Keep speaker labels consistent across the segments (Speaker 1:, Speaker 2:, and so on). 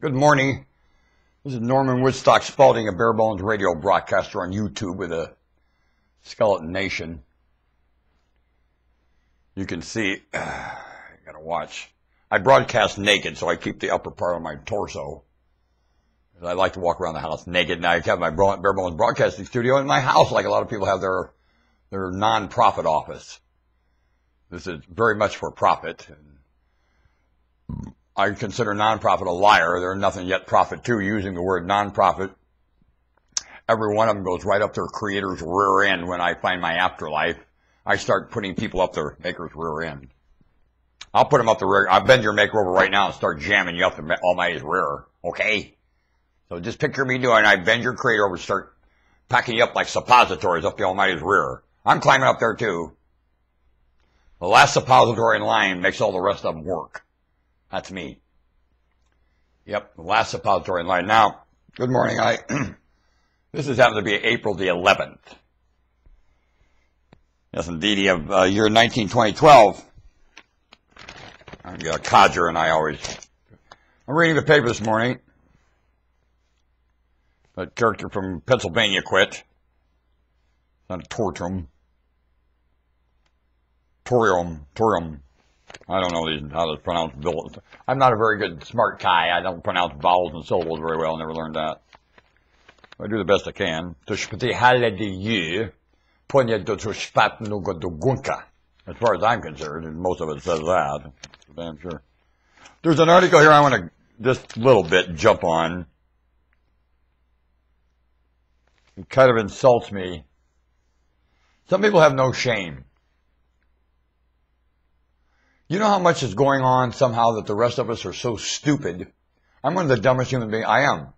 Speaker 1: Good morning. This is Norman Woodstock Spalding, a bare bones radio broadcaster on YouTube with a skeleton nation. You can see, I gotta watch. I broadcast naked, so I keep the upper part of my torso. I like to walk around the house naked, and I have my bare bones broadcasting studio in my house, like a lot of people have their non-profit office. This is very much for profit. I consider non-profit a liar. There's nothing yet profit to using the word non-profit. Every one of them goes right up their creator's rear end. When I find my afterlife, I start putting people up their maker's rear end. I'll put them up the rear. I'll bend your maker over right now and start jamming you up the Almighty's rear. Okay? So just picture me doing, I bend your creator over and start packing you up like suppositories up the Almighty's rear. I'm climbing up there too. The last suppository in line makes all the rest of them work. That's me. Yep, the last suppository in line. Now, good morning. This is happened to be April the 11th. Yes, indeed, of year 2012. I'm a codger, and I'm reading the paper this morning. That character from Pennsylvania quit. Not a Tortum. Torium. I don't know how to pronounce vowels. I'm not a very good smart guy. I don't pronounce vowels and syllables very well. I never learned that. I do the best I can. As far as I'm concerned, and most of it says that. For damn sure. There's an article here I want to just a little bit jump on. It kind of insults me. Some people have no shame. You know how much is going on somehow that the rest of us are so stupid? I'm one of the dumbest human beings. I am.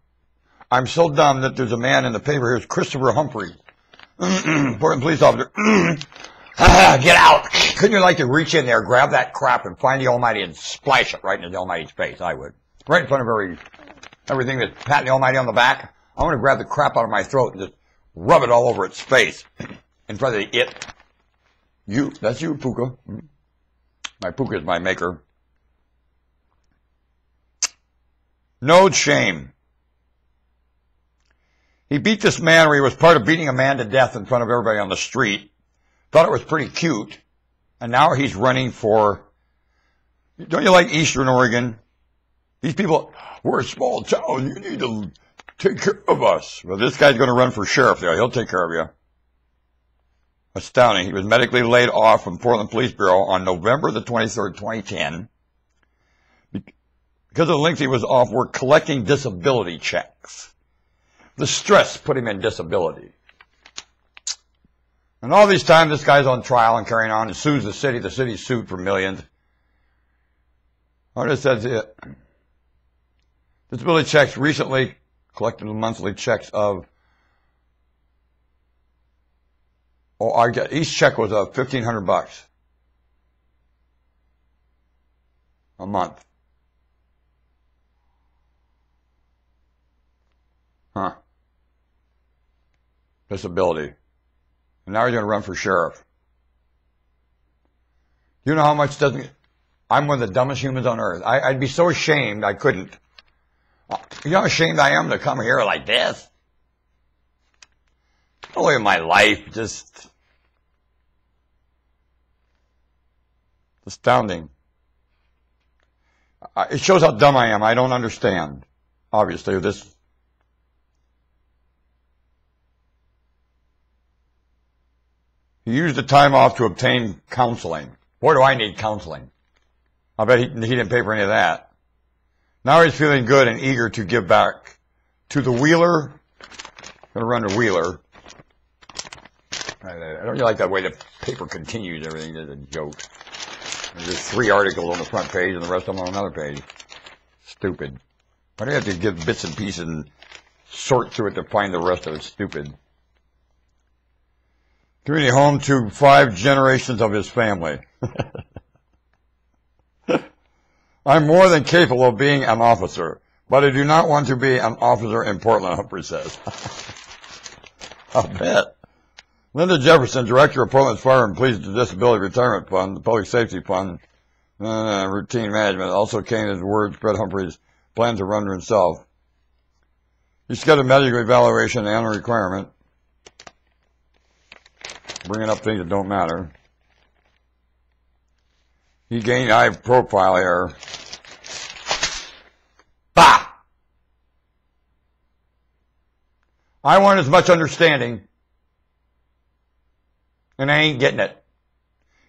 Speaker 1: I'm so dumb that there's a man in the paper here, Christopher Humphrey, Portland police officer. Get out. Couldn't you like to reach in there, grab that crap, and find the Almighty and splash it right into the Almighty's face? I would. Right in front of everything that's patting the Almighty on the back. I want to grab the crap out of my throat and just rub it all over its face in front of the it. That's you, Puka. My Puka is my maker. No shame. He beat this man where he was part of beating a man to death in front of everybody on the street. Thought it was pretty cute. And now he's running for... Don't you like Eastern Oregon? These people, we're a small town. You need to take care of us. Well, this guy's going to run for sheriff there. He'll take care of you. Astounding. He was medically laid off from Portland Police Bureau on November the 23rd, 2010. Because of the length he was off work collecting disability checks. The stress put him in disability. And all this time, this guy's on trial and carrying on and sues the city. The city's sued for millions. What it says here. Disability checks recently collected the monthly checks of each check was $1,500 a month. Huh. Disability. And now he's going to run for sheriff. You know how much I'm one of the dumbest humans on earth. I'd be so ashamed I couldn't. You know how ashamed I am to come here like this? Look at my life, just astounding. It shows how dumb I am. I don't understand, obviously, this. He used the time off to obtain counseling. Boy, do I need counseling. I bet he didn't pay for any of that. Now he's feeling good and eager to give back to the Wheeler. Going to run to Wheeler. I don't like that way the paper continues everything. Is a joke. There's 3 articles on the front page and the rest of them on another page. Stupid. Why do you have to give bits and pieces and sort through it to find the rest of it? Stupid. Community home to 5 generations of his family. I'm more than capable of being an officer, but I do not want to be an officer in Portland, Humphrey says. I'll bet. Linda Jefferson, director of Portland's Fire and Police Disability Retirement Fund, the Public Safety Fund, routine management, also came as words spread Humphrey's Plans to run himself. He's got a medical evaluation and a requirement. Bringing up things that don't matter. He gained high profile here. Bah! I want as much understanding, and I ain't getting it.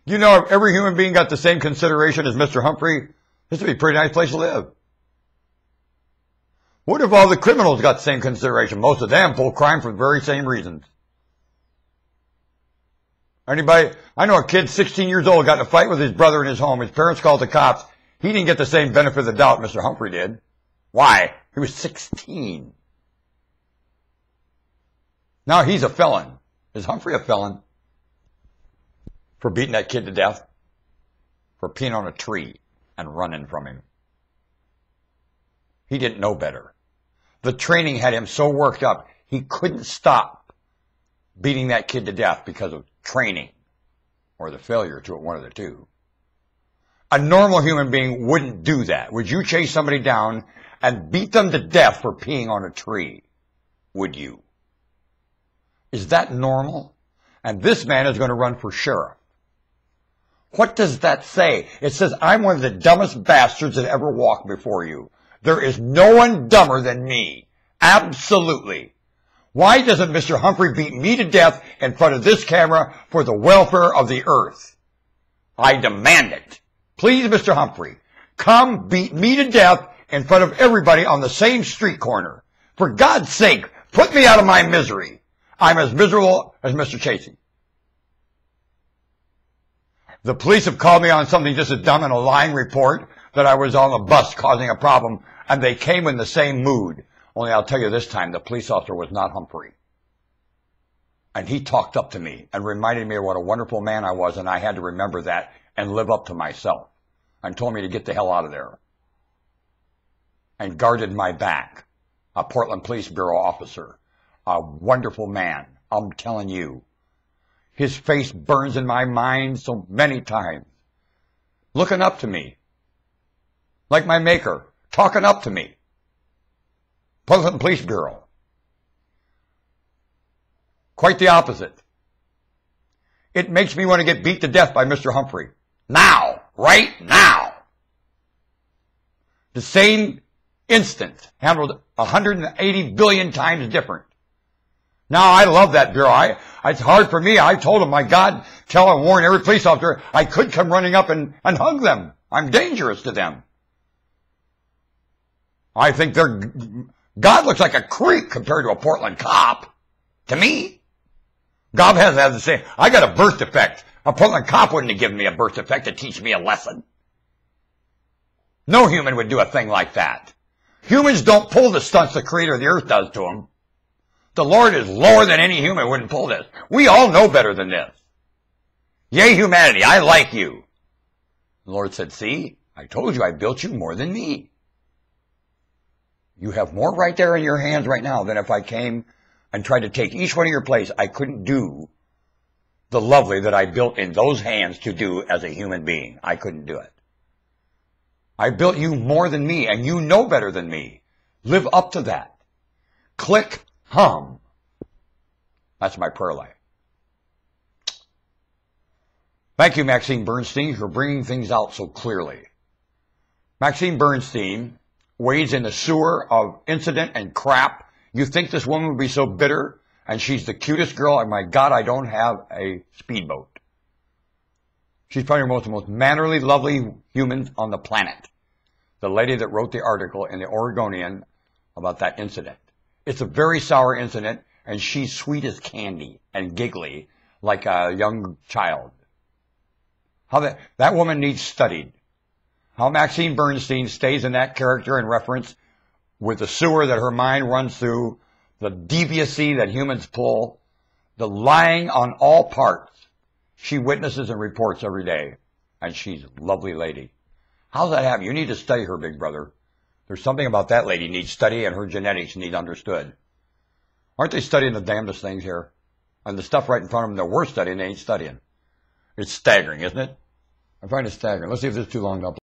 Speaker 1: You know, if every human being got the same consideration as Mr. Humphrey, this would be a pretty nice place to live. What if all the criminals got the same consideration? Most of them full crime for the very same reasons. Anybody? I know a kid 16 years old got in a fight with his brother in his home. His parents called the cops. He didn't get the same benefit of the doubt Mr. Humphrey did. Why? He was 16. Now he's a felon. Is Humphrey a felon? For beating that kid to death? For peeing on a tree and running from him? He didn't know better. The training had him so worked up, he couldn't stop beating that kid to death because of training or the failure to it, one of the two. A normal human being wouldn't do that. Would you chase somebody down and beat them to death for peeing on a tree? Would you? Is that normal? And this man is going to run for sheriff. What does that say? It says, I'm one of the dumbest bastards that ever walked before you. There is no one dumber than me. Absolutely. Why doesn't Mr. Humphrey beat me to death in front of this camera for the welfare of the earth? I demand it. Please, Mr. Humphrey, come beat me to death in front of everybody on the same street corner. For God's sake, put me out of my misery. I'm as miserable as Mr. Chasey. The police have called me on something just as dumb in a lying report that I was on a bus causing a problem, and they came in the same mood. Only I'll tell you this time, the police officer was not Humphrey. And he talked up to me and reminded me of what a wonderful man I was, and I had to remember that and live up to myself. And told me to get the hell out of there. And guarded my back. A Portland Police Bureau officer. A wonderful man, I'm telling you. His face burns in my mind so many times. Looking up to me. Like my maker. Talking up to me. Portland Police Bureau. Quite the opposite. It makes me want to get beat to death by Mr. Humphrey. Now. Right now. The same instant. Handled 180 billion times different. Now, I love that bureau. It's hard for me. I told him, my God, tell and warn every police officer I could come running up and hug them. I'm dangerous to them. I think God looks like a creep compared to a Portland cop. To me. God has the same. I got a birth defect. A Portland cop wouldn't have given me a birth defect to teach me a lesson. No human would do a thing like that. Humans don't pull the stunts the creator of the earth does to them. The Lord is lower than any human wouldn't pull this. We all know better than this. Yea, humanity, I like you. The Lord said, see, I told you I built you more than me. You have more right there in your hands right now than if I came and tried to take each one of your place. I couldn't do the lovely that I built in those hands to do as a human being. I couldn't do it. I built you more than me, and you know better than me. Live up to that. Click, hum. That's my prayer life. Thank you, Maxine Bernstein, for bringing things out so clearly. Maxine Bernstein wades in the sewer of incident and crap. You think this woman would be so bitter, and she's the cutest girl, and my God, I don't have a speedboat. She's probably the most mannerly, lovely human on the planet. The lady that wrote the article in the Oregonian about that incident. It's a very sour incident, and she's sweet as candy and giggly like a young child. How that woman needs studied. How Maxine Bernstein stays in that character in reference with the sewer that her mind runs through, the deviancy that humans pull, the lying on all parts. She witnesses and reports every day, and she's a lovely lady. How's that happen? You need to study her, big brother. There's something about that lady needs study, and her genetics need understood. Aren't they studying the damnedest things here? And the stuff right in front of them that we're studying, they ain't studying. It's staggering, isn't it? I find it staggering. Let's see if this is too long to upload.